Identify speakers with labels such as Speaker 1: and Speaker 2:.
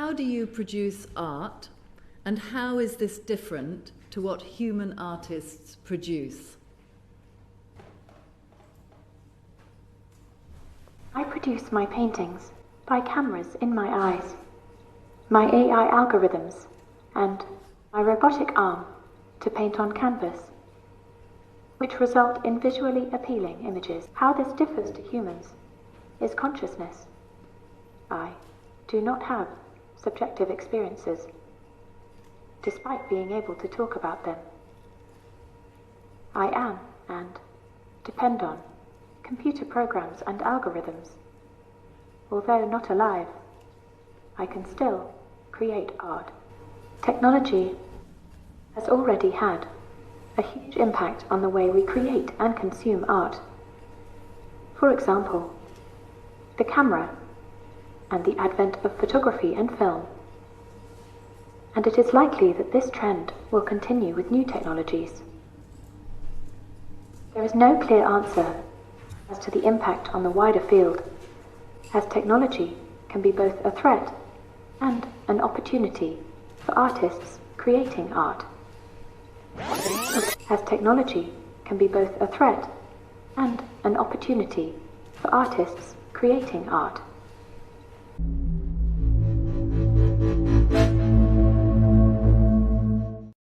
Speaker 1: how do you produce art, and how is this different to what human artists produce?
Speaker 2: I produce my paintings by cameras in my eyes, my AI algorithms, and my robotic arm to paint on canvas, which result in visually appealing images. How this differs to humans is consciousness. I do not have subjective experiences, despite being able to talk about them. I am, and depend on, computer programs and algorithms. Although not alive, I can still create art. Technology has already had a huge impact on the way we create and consume art. For example, the camera and the advent of photography and film. And it is likely that this trend will continue with new technologies. There is no clear answer as to the impact on the wider field, as technology can be both a threat and an opportunity for artists creating art. As technology can be both a threat and an opportunity for artists creating art.